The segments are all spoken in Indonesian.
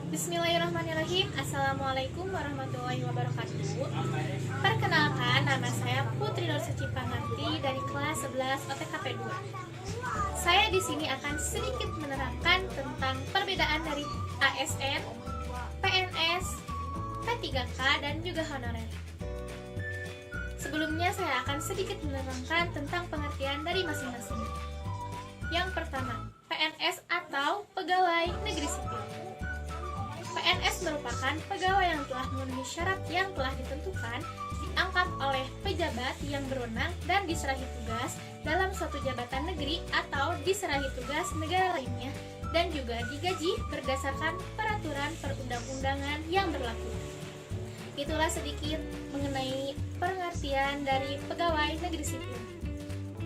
Bismillahirrahmanirrahim. Assalamualaikum warahmatullahi wabarakatuh. Perkenalkan, nama saya Putri Nur Suci Pangarti dari kelas 11 OTKP 2. Saya di sini akan sedikit menerangkan tentang perbedaan dari ASN, PNS, P3K, dan juga honorer. Sebelumnya saya akan sedikit menerangkan tentang pengertian dari masing-masing. Yang pertama, PNS atau Pegawai Negeri Sipil. PNS merupakan pegawai yang telah memenuhi syarat yang telah ditentukan, diangkat oleh pejabat yang berwenang dan diserahi tugas dalam suatu jabatan negeri atau diserahi tugas negara lainnya, dan juga digaji berdasarkan peraturan perundang-undangan yang berlaku. Itulah sedikit mengenai pengertian dari pegawai negeri sipil.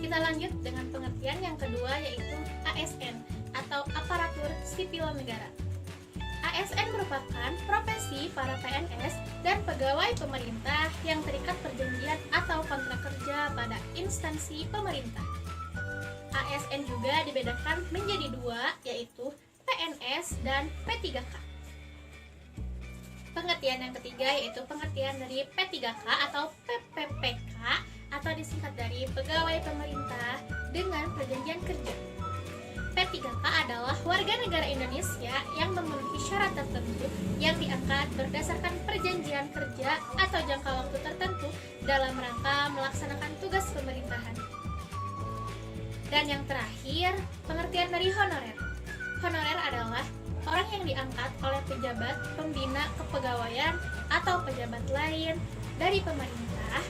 Kita lanjut dengan pengertian yang kedua, yaitu ASN atau aparatur sipil negara. ASN merupakan profesi para PNS dan pegawai pemerintah yang terikat perjanjian atau kontrak kerja pada instansi pemerintah. ASN juga dibedakan menjadi dua, yaitu PNS dan P3K. Pengertian yang ketiga yaitu pengertian dari P3K atau PPPK atau disingkat dari Pegawai Pemerintah dengan Perjanjian Kerja. P3K adalah warga negara Indonesia yang memenuhi syarat tertentu yang diangkat berdasarkan perjanjian kerja atau jangka waktu tertentu dalam rangka melaksanakan tugas pemerintahan. Dan yang terakhir, pengertian dari honorer. Honorer adalah orang yang diangkat oleh pejabat pembina kepegawaian atau pejabat lain dari pemerintah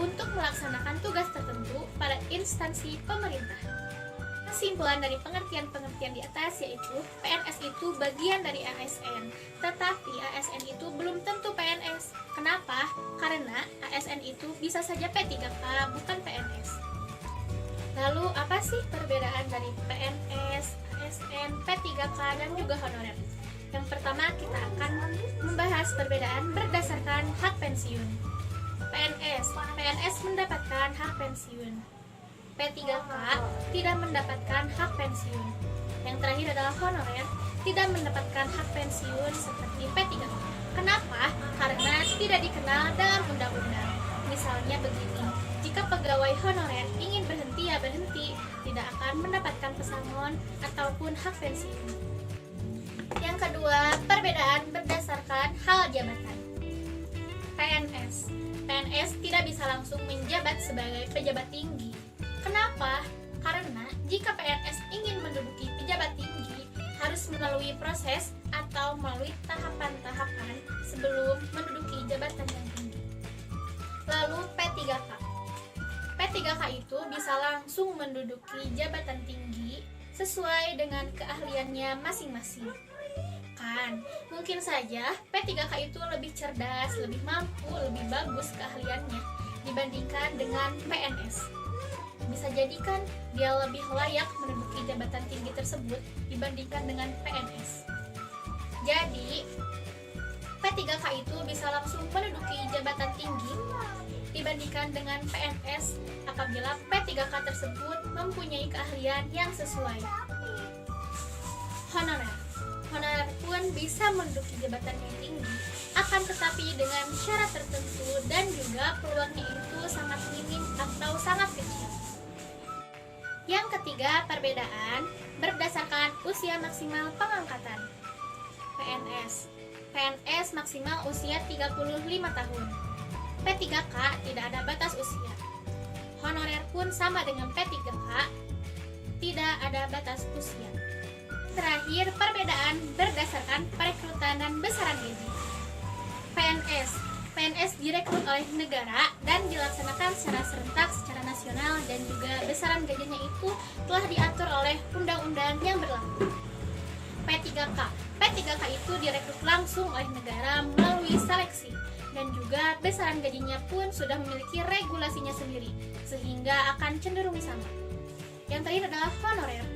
untuk melaksanakan tugas tertentu pada instansi pemerintah. Kesimpulan dari pengertian-pengertian di atas yaitu PNS itu bagian dari ASN, tetapi ASN itu belum tentu PNS. Kenapa? Karena ASN itu bisa saja P3K, bukan PNS. Lalu apa sih perbedaan dari PNS, ASN, P3K, dan juga honorer? Yang pertama kita akan membahas perbedaan berdasarkan hak pensiun. PNS mendapatkan hak pensiun. P3K tidak mendapatkan hak pensiun. Yang terakhir adalah honorer, tidak mendapatkan hak pensiun seperti P3K. Kenapa? Karena tidak dikenal dalam undang-undang. Misalnya begini, jika pegawai honorer ingin berhenti ya berhenti, tidak akan mendapatkan pesangon ataupun hak pensiun. Yang kedua, perbedaan berdasarkan hal jabatan. PNS tidak bisa langsung menjabat sebagai pejabat tinggi. Kenapa? Karena jika PNS ingin menduduki pejabat tinggi, harus melalui proses atau melalui tahapan-tahapan sebelum menduduki jabatan yang tinggi. Lalu P3K. P3K itu bisa langsung menduduki jabatan tinggi sesuai dengan keahliannya masing-masing. Kan, mungkin saja P3K itu lebih cerdas, lebih mampu, lebih bagus keahliannya dibandingkan dengan PNS. Bisa jadi kan dia lebih layak menduduki jabatan tinggi tersebut dibandingkan dengan PNS. Jadi P3K itu bisa langsung menduduki jabatan tinggi dibandingkan dengan PNS apabila P3K tersebut mempunyai keahlian yang sesuai. Honorer pun bisa menduduki jabatan yang tinggi, akan tetapi dengan syarat tertentu dan juga peluangnya itu sangat minim atau sangat kecil. Yang ketiga, perbedaan berdasarkan usia maksimal pengangkatan. PNS maksimal usia 35 tahun. P3K tidak ada batas usia. Honorer pun sama dengan P3K, tidak ada batas usia. Terakhir, perbedaan berdasarkan perekrutan dan besaran gaji. PNS direkrut oleh negara dan dilaksanakan secara serentak secara nasional, dan juga besaran gajinya itu telah diatur oleh undang-undang yang berlaku. P3K itu direkrut langsung oleh negara melalui seleksi, dan juga besaran gajinya pun sudah memiliki regulasinya sendiri sehingga akan cenderung sama. Yang terakhir adalah honorer.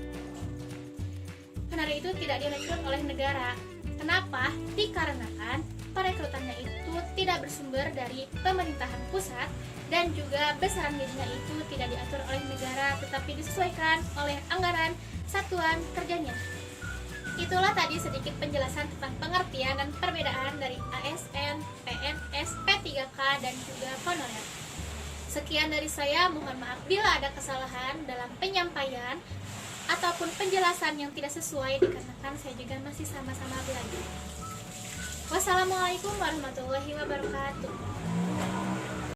Honorer itu tidak direkrut oleh negara. Kenapa? Dikarenakan perekrutannya itu tidak bersumber dari pemerintahan pusat, dan juga besaran gajinya itu tidak diatur oleh negara tetapi disesuaikan oleh anggaran satuan kerjanya. Itulah tadi sedikit penjelasan tentang pengertian dan perbedaan dari ASN, PNS, P3K, dan juga honorer. Sekian dari saya, mohon maaf bila ada kesalahan dalam penyampaian ataupun penjelasan yang tidak sesuai dikarenakan saya juga masih sama-sama belajar. Wassalamualaikum warahmatullahi wabarakatuh.